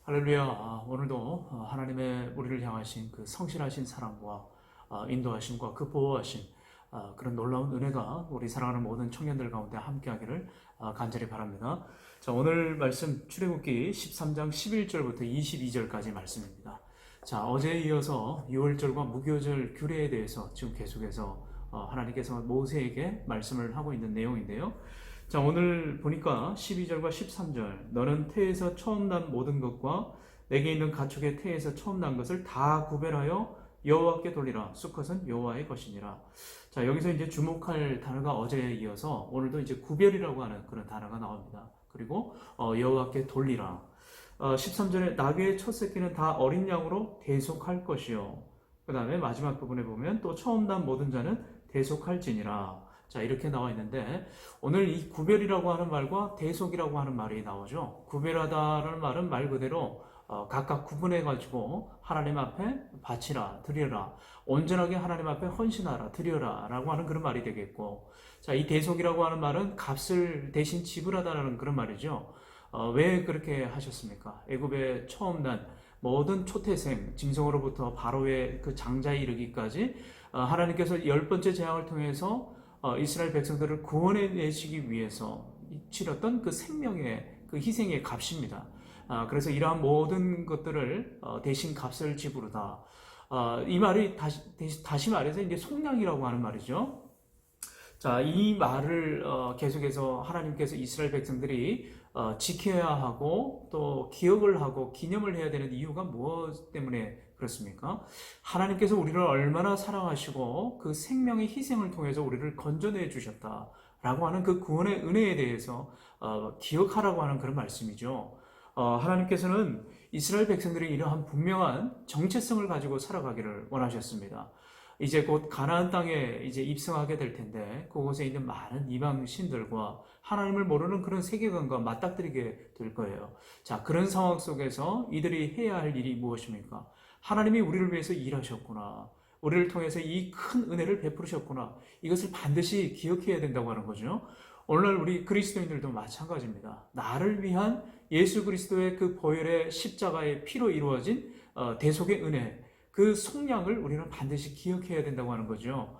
할렐루야. 오늘도 하나님의 우리를 향하신 그 성실하신 사랑과 인도하심과 그 보호하심, 그런 놀라운 은혜가 우리 사랑하는 모든 청년들 가운데 함께하기를 간절히 바랍니다. 자, 오늘 말씀 출애굽기 13장 11절부터 22절까지 말씀입니다. 자, 어제에 이어서 유월절과 무교절 규례에 대해서 지금 계속해서 하나님께서 모세에게 말씀을 하고 있는 내용인데요. 자, 오늘 보니까 12절과 13절, 너는 태에서 처음 난 모든 것과 내게 있는 가축의 태에서 처음 난 것을 다 구별하여 여호와께 돌리라. 수컷은 여호와의 것이니라. 자, 여기서 이제 주목할 단어가 어제에 이어서 오늘도 이제 구별이라고 하는 그런 단어가 나옵니다. 그리고 여호와께 돌리라. 13절에 나귀의 첫 새끼는 다 어린 양으로 대속할 것이요. 그 다음에 마지막 부분에 보면 또 처음 난 모든 자는 대속할지니라. 자, 이렇게 나와 있는데 오늘 이 구별이라고 하는 말과 대속이라고 하는 말이 나오죠. 구별하다라는 말은 말 그대로 각각 구분해 가지고 하나님 앞에 바치라, 드려라, 온전하게 하나님 앞에 헌신하라, 드려라 라고 하는 그런 말이 되겠고, 자, 이 대속이라고 하는 말은 값을 대신 지불하다라는 그런 말이죠. 왜 그렇게 하셨습니까? 애굽에 처음 난 모든 초태생 짐승으로부터 바로의 그 장자에 이르기까지 하나님께서 열 번째 재앙을 통해서 이스라엘 백성들을 구원해 내시기 위해서 치렀던 그 생명의 그 희생의 값입니다. 그래서 이러한 모든 것들을 대신 값을 지불하다. 이 말이 다시 말해서 이제 속량이라고 하는 말이죠. 자, 이 말을 계속해서 하나님께서 이스라엘 백성들이 지켜야 하고 또 기억을 하고 기념을 해야 되는 이유가 무엇 때문에 그렇습니까? 하나님께서 우리를 얼마나 사랑하시고 그 생명의 희생을 통해서 우리를 건져내 주셨다라고 하는 그 구원의 은혜에 대해서 기억하라고 하는 그런 말씀이죠. 하나님께서는 이스라엘 백성들이 이러한 분명한 정체성을 가지고 살아가기를 원하셨습니다. 이제 곧 가나안 땅에 이제 입성하게 될 텐데 그곳에 있는 많은 이방 신들과 하나님을 모르는 그런 세계관과 맞닥뜨리게 될 거예요. 자, 그런 상황 속에서 이들이 해야 할 일이 무엇입니까? 하나님이 우리를 위해서 일하셨구나. 우리를 통해서 이 큰 은혜를 베푸셨구나. 이것을 반드시 기억해야 된다고 하는 거죠. 오늘날 우리 그리스도인들도 마찬가지입니다. 나를 위한 예수 그리스도의 그 보혈의 십자가의 피로 이루어진 대속의 은혜, 그 속량을 우리는 반드시 기억해야 된다고 하는 거죠.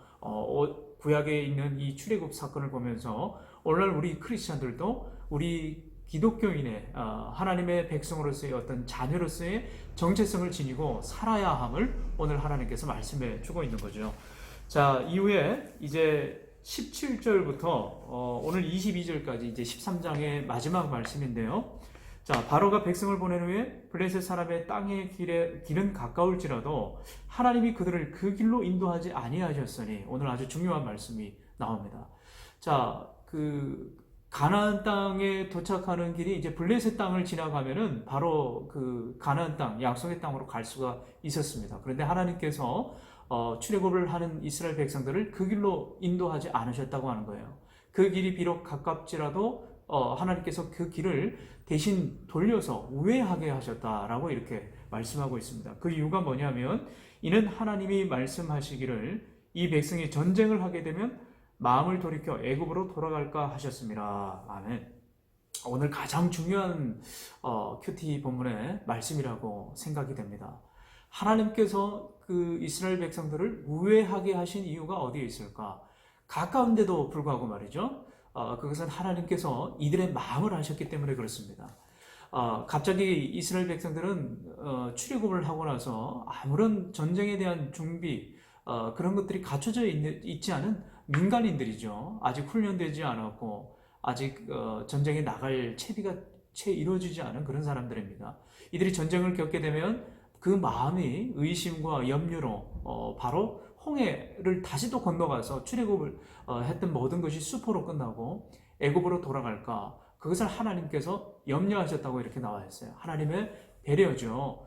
구약에 있는 이 출애굽 사건을 보면서 오늘날 우리 크리스찬들도 우리 기독교인의 하나님의 백성으로서의 어떤 자녀로서의 정체성을 지니고 살아야 함을 오늘 하나님께서 말씀해 주고 있는 거죠. 자, 이후에 이제 17절부터 오늘 22절까지 이제 13장의 마지막 말씀인데요. 자, 바로가 백성을 보낸 후에 블레셋 사람의 땅의 길은 가까울지라도 하나님이 그들을 그 길로 인도하지 아니하셨으니, 오늘 아주 중요한 말씀이 나옵니다. 자, 그 가나안 땅에 도착하는 길이 이제 블레셋 땅을 지나가면은 바로 그 가나안 땅, 약속의 땅으로 갈 수가 있었습니다. 그런데 하나님께서 출애굽을 하는 이스라엘 백성들을 그 길로 인도하지 않으셨다고 하는 거예요. 그 길이 비록 가깝지라도 하나님께서 그 길을 대신 돌려서 우회하게 하셨다라고 이렇게 말씀하고 있습니다. 그 이유가 뭐냐면 이는 하나님이 말씀하시기를 이 백성이 전쟁을 하게 되면 마음을 돌이켜 애굽으로 돌아갈까 하셨습니다. 아멘. 오늘 가장 중요한 큐티 본문의 말씀이라고 생각이 됩니다. 하나님께서 그 이스라엘 백성들을 우회하게 하신 이유가 어디에 있을까? 가까운데도 불구하고 말이죠. 그것은 하나님께서 이들의 마음을 아셨기 때문에 그렇습니다. 갑자기 이스라엘 백성들은 출애굽을 하고 나서 아무런 전쟁에 대한 준비, 그런 것들이 갖춰져 있지 않은 민간인들이죠. 아직 훈련되지 않았고 아직 전쟁에 나갈 채비가 채 이루어지지 않은 그런 사람들입니다. 이들이 전쟁을 겪게 되면 그 마음이 의심과 염려로 바로 홍해를 다시 또 건너가서 출애굽을 했던 모든 것이 수포로 끝나고 애굽으로 돌아갈까, 그것을 하나님께서 염려하셨다고 이렇게 나와 있어요. 하나님의 배려죠.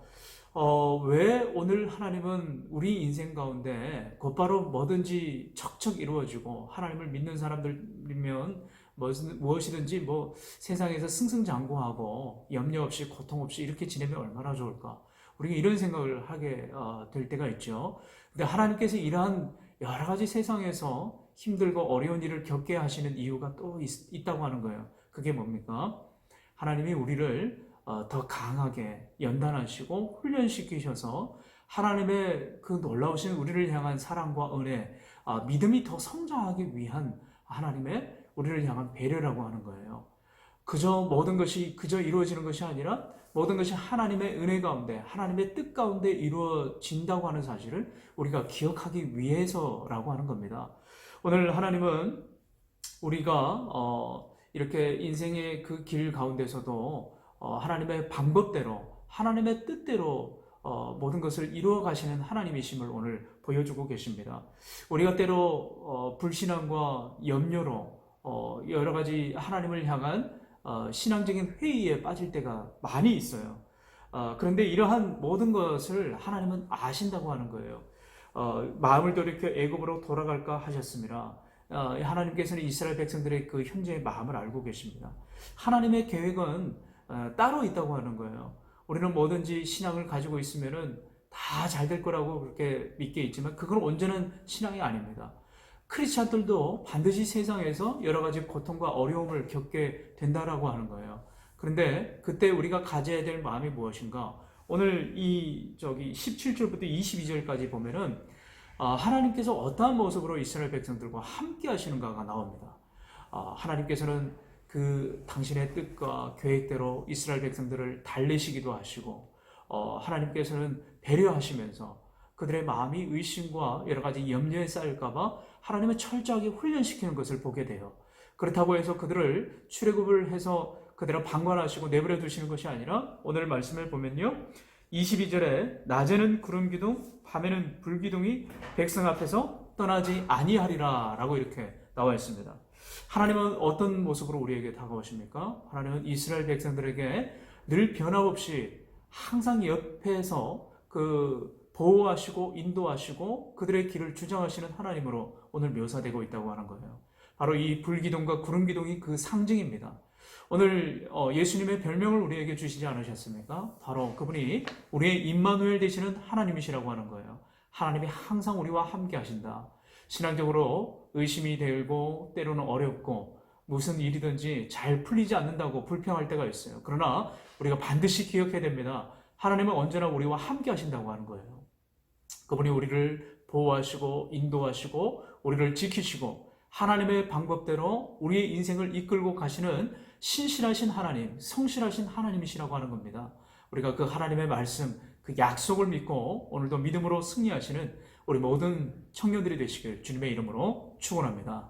왜 오늘 하나님은 우리 인생 가운데 곧바로 뭐든지 척척 이루어지고 하나님을 믿는 사람들이면 무엇이든지 뭐 세상에서 승승장구하고 염려 없이 고통 없이 이렇게 지내면 얼마나 좋을까, 우리가 이런 생각을 하게 될 때가 있죠. 근데 하나님께서 이러한 여러 가지 세상에서 힘들고 어려운 일을 겪게 하시는 이유가 또 있다고 하는 거예요. 그게 뭡니까? 하나님이 우리를 더 강하게 연단하시고 훈련시키셔서 하나님의 그 놀라우신 우리를 향한 사랑과 은혜, 믿음이 더 성장하기 위한 하나님의 우리를 향한 배려라고 하는 거예요. 그저 모든 것이 그저 이루어지는 것이 아니라 모든 것이 하나님의 은혜 가운데, 하나님의 뜻 가운데 이루어진다고 하는 사실을 우리가 기억하기 위해서라고 하는 겁니다. 오늘 하나님은 우리가 이렇게 인생의 그 길 가운데서도 하나님의 방법대로, 하나님의 뜻대로 모든 것을 이루어 가시는 하나님이심을 오늘 보여주고 계십니다. 우리가 때로 불신앙과 염려로 여러 가지 하나님을 향한 신앙적인 회의에 빠질 때가 많이 있어요. 그런데 이러한 모든 것을 하나님은 아신다고 하는 거예요. 마음을 돌이켜 애굽으로 돌아갈까 하셨습니다. 하나님께서는 이스라엘 백성들의 그 현재의 마음을 알고 계십니다. 하나님의 계획은 따로 있다고 하는 거예요. 우리는 뭐든지 신앙을 가지고 있으면은 다 잘 될 거라고 그렇게 믿게 있지만 그건 온전한 신앙이 아닙니다. 크리스찬들도 반드시 세상에서 여러 가지 고통과 어려움을 겪게 된다라고 하는 거예요. 그런데 그때 우리가 가져야 될 마음이 무엇인가? 오늘 17절부터 22절까지 보면은 하나님께서 어떠한 모습으로 이스라엘 백성들과 함께 하시는가가 나옵니다. 하나님께서는 그 당신의 뜻과 계획대로 이스라엘 백성들을 달래시기도 하시고, 하나님께서는 배려하시면서 그들의 마음이 의심과 여러 가지 염려에 쌓일까봐 하나님은 철저하게 훈련시키는 것을 보게 돼요. 그렇다고 해서 그들을 출애굽을 해서 그대로 방관하시고 내버려 두시는 것이 아니라 오늘 말씀을 보면요, 22절에 낮에는 구름 기둥, 밤에는 불 기둥이 백성 앞에서 떠나지 아니하리라 라고 이렇게 나와 있습니다. 하나님은 어떤 모습으로 우리에게 다가오십니까? 하나님은 이스라엘 백성들에게 늘 변함없이 항상 옆에서 보호하시고 인도하시고 그들의 길을 주장하시는 하나님으로 오늘 묘사되고 있다고 하는 거예요. 바로 이 불기둥과 구름기둥이 그 상징입니다. 오늘 예수님의 별명을 우리에게 주시지 않으셨습니까? 바로 그분이 우리의 임마누엘 되시는 하나님이시라고 하는 거예요. 하나님이 항상 우리와 함께 하신다. 신앙적으로 의심이 들고 때로는 어렵고 무슨 일이든지 잘 풀리지 않는다고 불평할 때가 있어요. 그러나 우리가 반드시 기억해야 됩니다. 하나님은 언제나 우리와 함께 하신다고 하는 거예요. 그분이 우리를 보호하시고 인도하시고 우리를 지키시고 하나님의 방법대로 우리의 인생을 이끌고 가시는 신실하신 하나님, 성실하신 하나님이시라고 하는 겁니다. 우리가 그 하나님의 말씀, 그 약속을 믿고 오늘도 믿음으로 승리하시는 우리 모든 청년들이 되시길 주님의 이름으로 축원합니다.